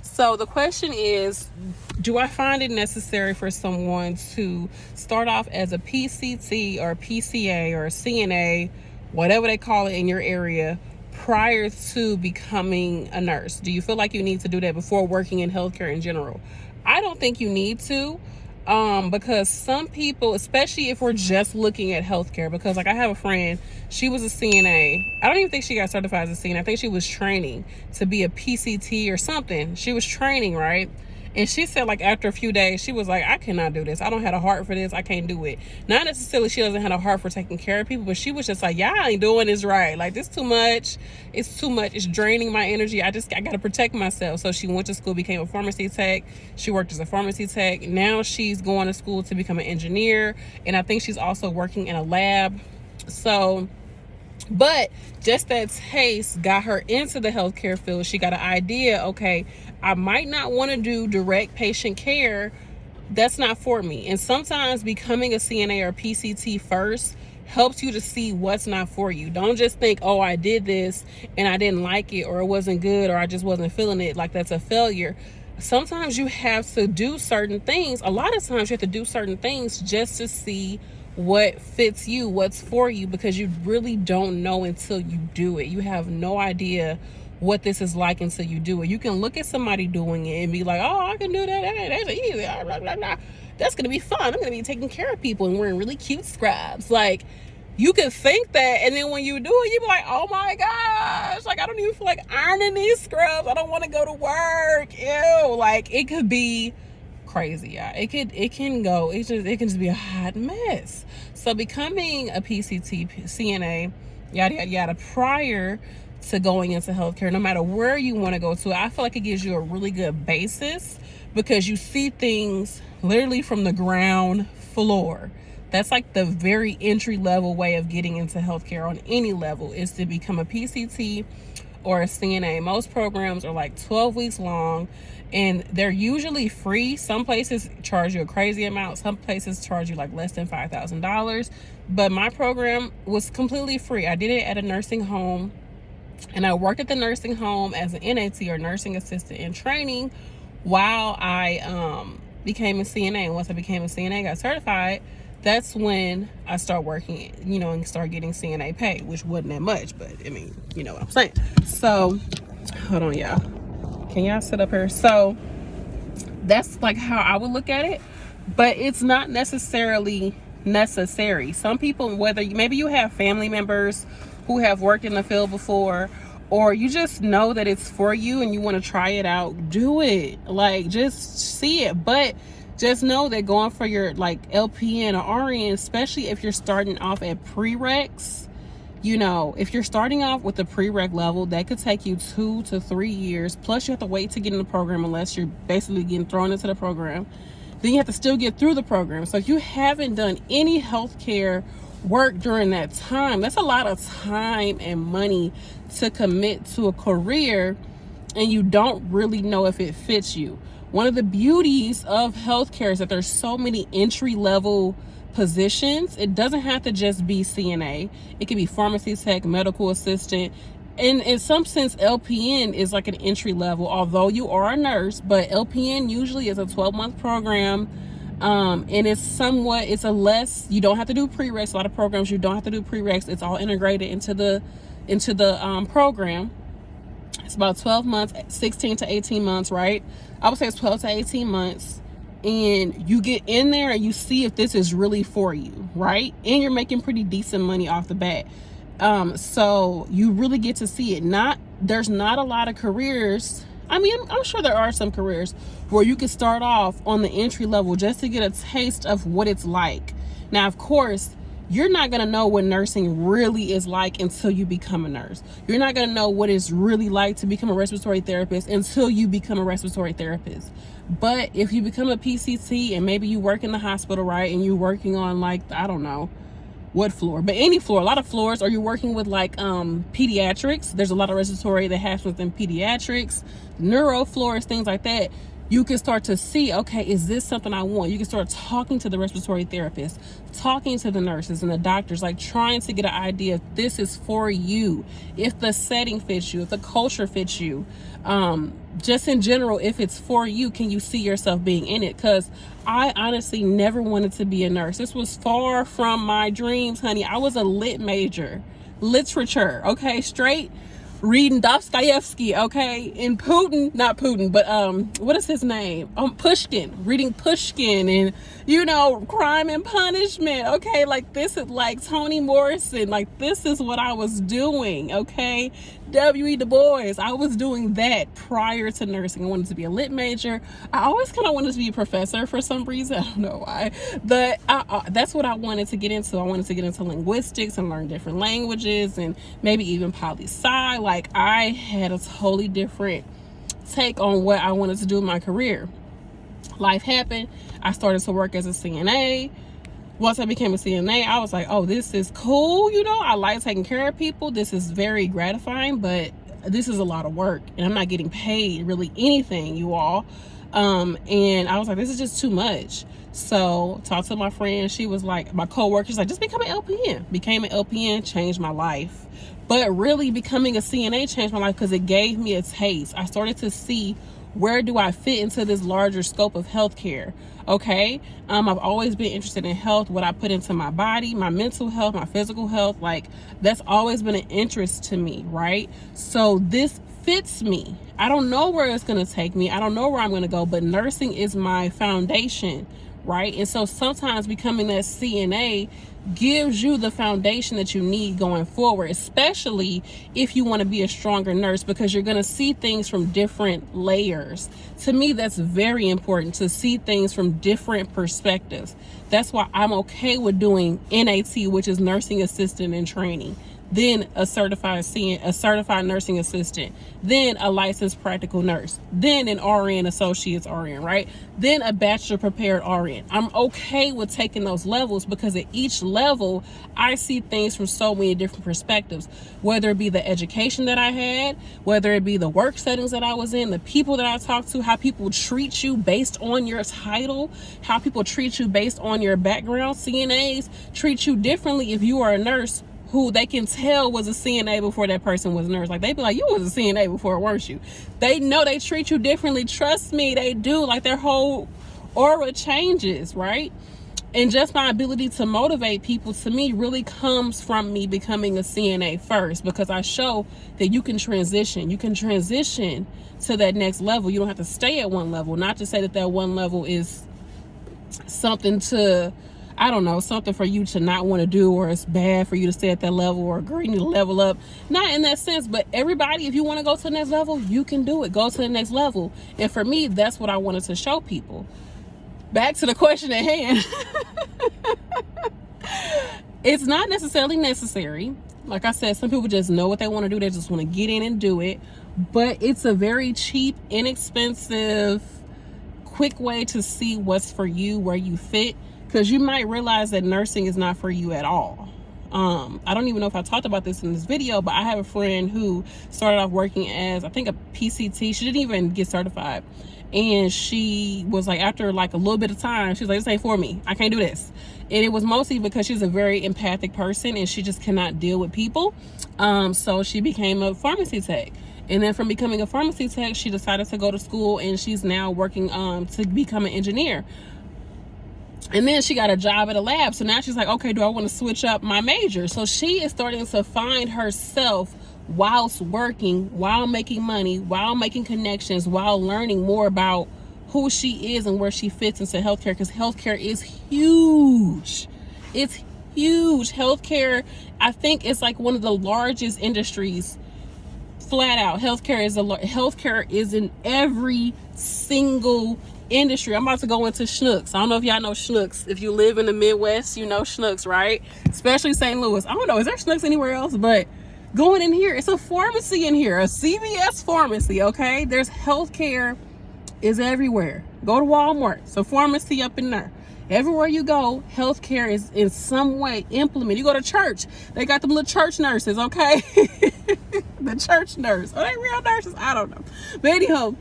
So the question is, do I find it necessary for someone to start off as a PCT or PCA or a CNA, whatever they call it in your area, prior to becoming a nurse? Do you feel like you need to do that before working in healthcare in general? I don't think you need to, because some people, especially if we're just looking at healthcare, because like I have a friend, she was a CNA. I don't even think she got certified as a CNA. I think she was training to be a PCT or something. She was training, right? And she said, like, after a few days, she was like, I cannot do this. I don't have a heart for this. I can't do it. Not necessarily she doesn't have a heart for taking care of people, but she was just like, yeah, I ain't doing this right. Like, this too much. It's too much. It's draining my energy. I got to protect myself. So she went to school, became a pharmacy tech. She worked as a pharmacy tech. Now she's going to school to become an engineer. And I think she's also working in a lab. So, but just that taste got her into the healthcare field. She got an idea, okay, I might not want to do direct patient care. That's not for me. And sometimes becoming a CNA or PCT first helps you to see what's not for you. Don't just think, oh, I did this and I didn't like it, or it wasn't good, or I just wasn't feeling it, like that's a failure. Sometimes you have to do certain things. A lot of times you have to do certain things just to see what fits you, what's for you, because you really don't know until you do it. You have no idea what this is like until you do it. You can look at somebody doing it and be like, oh, I can do that. That's easy. Blah, blah, blah. That's going to be fun. I'm going to be taking care of people and wearing really cute scrubs. Like, you can think that, and then when you do it, you be like, oh my gosh, like, I don't even feel like ironing these scrubs. I don't want to go to work. Ew. Like, it could be crazy. Yeah, it can just be a hot mess. So becoming a PCT, CNA, yada yada yada, prior to going into healthcare, no matter where you want to go to, I feel like it gives you a really good basis, because you see things literally from the ground floor. That's like the very entry level way of getting into healthcare on any level, is to become a PCT or a CNA. Most programs are like 12 weeks long, and they're usually free. Some places charge you a crazy amount. Some places charge you like less than $5,000. But my program was completely free. I did it at a nursing home, and I worked at the nursing home as an NAT, or nursing assistant in training, while I became a CNA. And once I became a CNA, got certified, that's when I started working, and started getting CNA pay, which wasn't that much, but I mean, you know what I'm saying. So, hold on, y'all. Can y'all sit up here? So, that's like how I would look at it, but it's not necessarily necessary. Some people, whether maybe you have family members who have worked in the field before, or you just know that it's for you and you want to try it out, do it. Like, just see it. But just know that going for your like LPN or RN, especially if you're starting off at prereqs, if you're starting off with the prereq level, that could take you 2 to 3 years. Plus you have to wait to get in the program, unless you're basically getting thrown into the program. Then you have to still get through the program. So if you haven't done any healthcare work during that time, that's a lot of time and money to commit to a career, and you don't really know if it fits you. One of the beauties of healthcare is that there's so many entry-level positions. It doesn't have to just be CNA. It could be pharmacy tech, medical assistant, and in some sense, LPN is like an entry level, although you are a nurse. But LPN usually is a 12-month program, and it's a less. You don't have to do prereqs. A lot of programs you don't have to do prereqs. It's all integrated into the program. It's about 12 months, 16 to 18 months, right? I would say it's 12 to 18 months. And you get in there and you see if this is really for you, right? And you're making pretty decent money off the bat. So you really get to see it. There's not a lot of careers. I mean, I'm sure there are some careers where you can start off on the entry level just to get a taste of what it's like. Now, of course, you're not going to know what nursing really is like until you become a nurse. You're not going to know what it's really like to become a respiratory therapist until you become a respiratory therapist. But if you become a PCT and maybe you work in the hospital, right, and you're working on like, I don't know what floor, but any floor, a lot of floors, or you're working with like pediatrics. There's a lot of respiratory that happens in pediatrics, neuro floors, things like that. you can start to see, okay, is this something I want? You can start talking to the respiratory therapist, talking to the nurses and the doctors, like trying to get an idea if this is for you, if the setting fits you, if the culture fits you, just in general, if it's for you, can you see yourself being in it? Because I honestly never wanted to be a nurse. This was far from my dreams, honey. I was a lit major, literature, okay, straight reading Dostoevsky, okay, and Putin, not Putin, but what is his name? Pushkin, reading Pushkin, and you know, Crime and Punishment, okay, like this is like Toni Morrison, like this is what I was doing, okay, W.E. Du Bois. I was doing that prior to nursing. I wanted to be a lit major. I always kind of wanted to be a professor for some reason. I don't know why, but that's what I wanted to get into. I wanted to get into linguistics and learn different languages and maybe even poli-sci. Like I had a totally different take on what I wanted to do in my career. Life happened. I started to work as a CNA. Once I became a CNA, I was like, oh, this is cool. You know, I like taking care of people. This is very gratifying, but this is a lot of work and I'm not getting paid really anything, you all. And I was like, this is just too much. So talked to my friend. She was like, my coworker, she's like, just become an LPN. Became an LPN, changed my life. But really becoming a CNA changed my life because it gave me a taste. I started to see, where do I fit into this larger scope of healthcare? Okay. I've always been interested in health, what I put into my body, my mental health, my physical health. Like that's always been an interest to me. Right. So this fits me. I don't know where it's going to take me. I don't know where I'm going to go, but nursing is my foundation. Right. And so sometimes becoming that CNA gives you the foundation that you need going forward, especially if you want to be a stronger nurse, because you're going to see things from different layers. To me, that's very important, to see things from different perspectives. That's why I'm okay with doing NAT, which is nursing assistant in training, then a certified nursing assistant, then a licensed practical nurse, then an RN, associate's RN, right? Then a bachelor prepared RN. I'm okay with taking those levels because at each level, I see things from so many different perspectives, whether it be the education that I had, whether it be the work settings that I was in, the people that I talked to, how people treat you based on your title, how people treat you based on your background. CNAs treat you differently if you are a nurse who they can tell was a CNA before that person was a nurse. Like they be like, you was a CNA before, weren't you? They know they treat you differently. Trust me, they do. Like their whole aura changes, right? And just my ability to motivate people, to me, really comes from me becoming a CNA first, because I show that you can transition. You can transition to that next level. You don't have to stay at one level. Not to say that that one level is something to, I don't know, something for you to not want to do, or it's bad for you to stay at that level, or you need to level up. Not in that sense, but everybody, if you want to go to the next level, you can do it. Go to the next level. And for me, that's what I wanted to show people. Back to the question at hand. It's not necessarily necessary. Like I said, some people just know what they want to do. They just want to get in and do it. But it's a very cheap, inexpensive, quick way to see what's for you, where you fit. Because you might realize that nursing is not for you at all. I don't even know if I talked about this in this video, but I have a friend who started off working as, I think, a PCT. She didn't even get certified. And she was like, after like a little bit of time, she was like, this ain't for me. I can't do this. And it was mostly because she's a very empathic person and she just cannot deal with people. So she became a pharmacy tech. And then from becoming a pharmacy tech, she decided to go to school, and she's now working to become an engineer. And then she got a job at a lab. So now she's like, okay, do I want to switch up my major? So she is starting to find herself whilst working, while making money, while making connections, while learning more about who she is and where she fits into healthcare, because healthcare is huge. It's huge. Healthcare, I think, it's like one of the largest industries. Flat out, healthcare is in every single industry. I'm about to go into Schnucks. I don't know if y'all know Schnucks. If you live in the Midwest, you know Schnucks, right? Especially St. Louis. I don't know, is there Schnucks anywhere else? But going in here, it's a pharmacy in here, a CVS pharmacy, okay? There's healthcare is everywhere. Go to Walmart, it's a pharmacy up in there. Everywhere you go, healthcare is in some way implemented. You go to church, they got them little church nurses, okay? The church nurse. Are they real nurses? I don't know. But anyhow,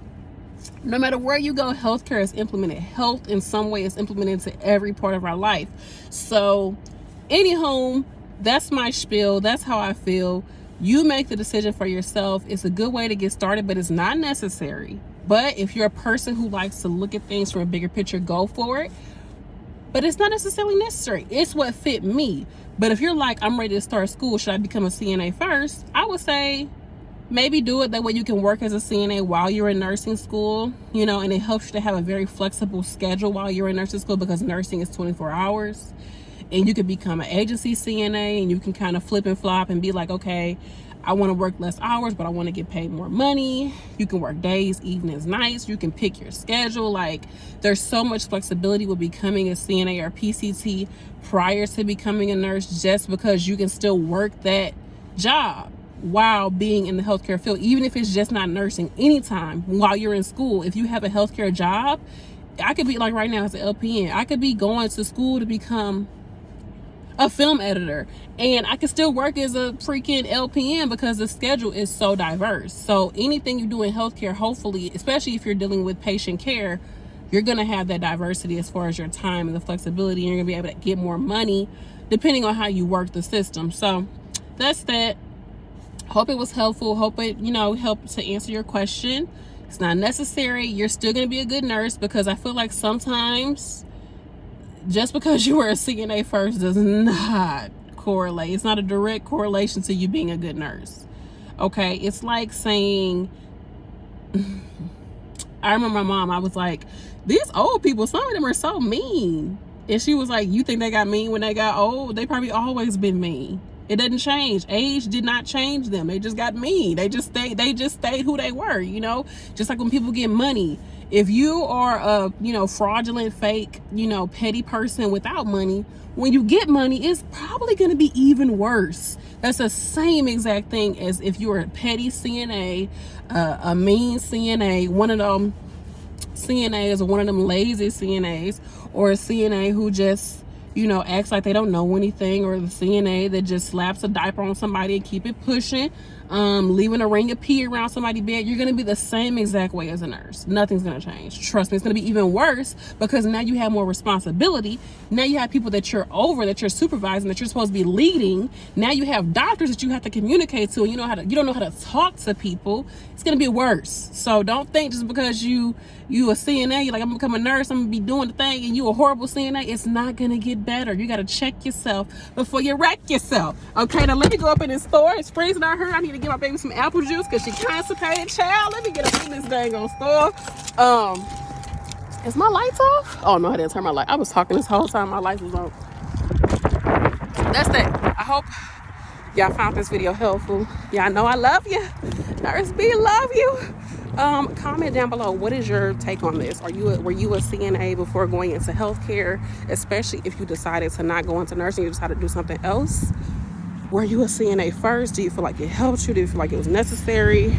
No matter where you go, healthcare is implemented. Health in some way is implemented into every part of our life. So, anywho, that's my spiel. That's how I feel. You make the decision for yourself. It's a good way to get started, but it's not necessary. But if you're a person who likes to look at things from a bigger picture, go for it. But it's not necessarily necessary. It's what fit me. But if you're like, I'm ready to start school, should I become a CNA first? I would say maybe do it. That way you can work as a CNA while you're in nursing school, you know, and it helps you to have a very flexible schedule while you're in nursing school, because nursing is 24 hours. And you can become an agency CNA and you can kind of flip and flop and be like, okay, I want to work less hours, but I want to get paid more money. You can work days, evenings, nights. You can pick your schedule. Like, there's so much flexibility with becoming a CNA or PCT prior to becoming a nurse, just because you can still work that job while being in the healthcare field, even if it's just not nursing. Anytime while you're in school, if you have a healthcare job, I could be like right now as an LPN, I could be going to school to become a film editor, and I can still work as a freaking LPN because the schedule is so diverse. So anything you do in healthcare, hopefully, especially if you're dealing with patient care, you're going to have that diversity as far as your time and the flexibility, and you're going to be able to get more money depending on how you work the system. So that's that. Hope it was helpful. Hope it, helped to answer your question. It's not necessary. You're still going to be a good nurse, because I feel like sometimes just because you were a CNA first does not correlate. It's not a direct correlation to you being a good nurse. Okay, it's like saying, I remember my mom, I was like, these old people, some of them are so mean. And she was like, you think they got mean when they got old? They probably always been mean. It doesn't change. Age did not change them. They just got mean. They just stayed who they were, just like when people get money. If you are a, fraudulent, fake, petty person without money, when you get money, it's probably going to be even worse. That's the same exact thing as if you were a petty CNA, a mean CNA, one of them CNAs, or one of them lazy CNAs, or a CNA who just, acts like they don't know anything, or the CNA that just slaps a diaper on somebody and keep it pushing, leaving a ring of pee around somebody's bed. You're going to be the same exact way as a nurse. Nothing's going to change. Trust me, it's going to be even worse, because now you have more responsibility. Now you have people that you're over, that you're supervising, that you're supposed to be leading. Now you have doctors that you have to communicate to, and you don't know how to talk to people. It's going to be worse. So don't think just because you a CNA, you're like, I'm gonna become a nurse, I'm gonna be doing the thing, and you a horrible CNA. It's not gonna get better. You gotta check yourself before you wreck yourself. Okay, now let me go up in this store. It's freezing out here. I need to give my baby some apple juice because she constipated. Child, let me get up in this dang on store. Is my lights off? Oh no, I didn't turn my light. I was talking this whole time my lights was on. That's that. I hope y'all found this video helpful. Y'all know I love you. Nurse B, love you. Comment down below, what is your take on this? Were you a CNA before going into healthcare, especially if you decided to not go into nursing, you decided to do something else? Were you a CNA first? Do you feel like it helped you? Do you feel like it was necessary?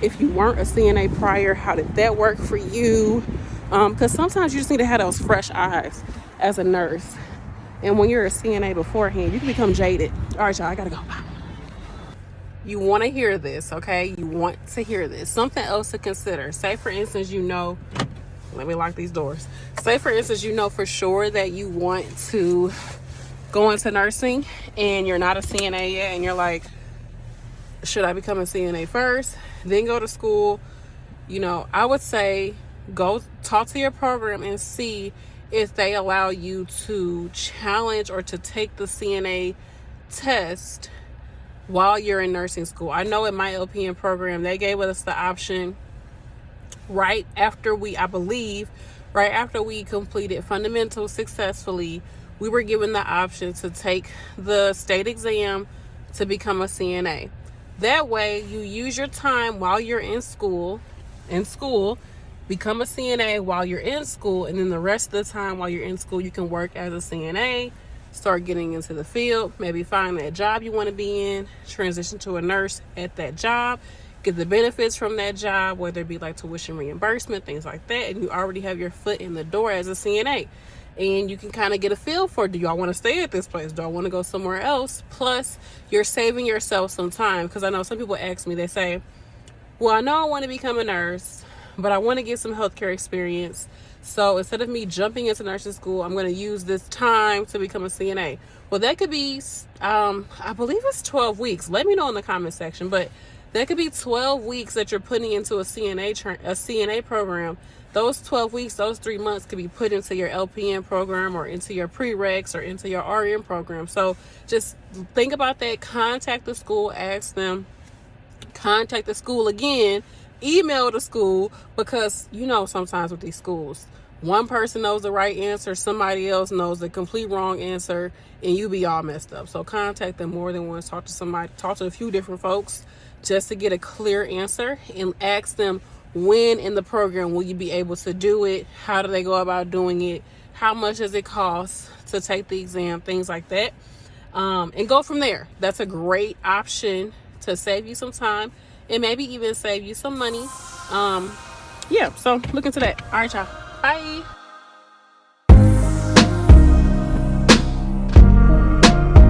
If you weren't a CNA prior, how did that work for you? Because sometimes you just need to have those fresh eyes as a nurse. And when you're a CNA beforehand, you can become jaded. All right, y'all, I gotta go. Bye. You want to hear this, okay? You want to hear this. Something else to consider. Say, for instance, let me lock these doors. Say, for instance, for sure that you want to go into nursing and you're not a CNA yet, and you're like, should I become a CNA first, then go to school? I would say go talk to your program and see if they allow you to challenge or to take the CNA test while you're in nursing school. I know in my LPN program, they gave us the option right after we completed fundamentals successfully. We were given the option to take the state exam to become a CNA. That way you use your time while you're in school, become a CNA while you're in school, and then the rest of the time while you're in school, you can work as a CNA, start getting into the field, maybe find that job you want to be in, transition to a nurse at that job, get the benefits from that job, whether it be like tuition reimbursement, things like that, and you already have your foot in the door as a CNA. And you can kind of get a feel for, do y'all want to stay at this place? Do I want to go somewhere else? Plus, you're saving yourself some time, because I know some people ask me, they say, well, I know I want to become a nurse, but I want to get some healthcare experience. So instead of me jumping into nursing school, I'm going to use this time to become a CNA. Well, that could be, I believe it's 12 weeks. Let me know in the comment section. But that could be 12 weeks that you're putting into a CNA program. Those 12 weeks, those 3 months could be put into your LPN program or into your prereqs or into your RN program. So just think about that. Contact the school, ask them, contact the school again, email the school, because you know sometimes with these schools, one person knows the right answer, somebody else knows the complete wrong answer, and you be all messed up. So contact them more than once, talk to a few different folks just to get a clear answer, and ask them, when in the program will you be able to do it? How do they go about doing it? How much does it cost to take the exam? Things like that. And go from there. That's a great option to save you some time and maybe even save you some money. Yeah, so look into that. All right, y'all. Bye.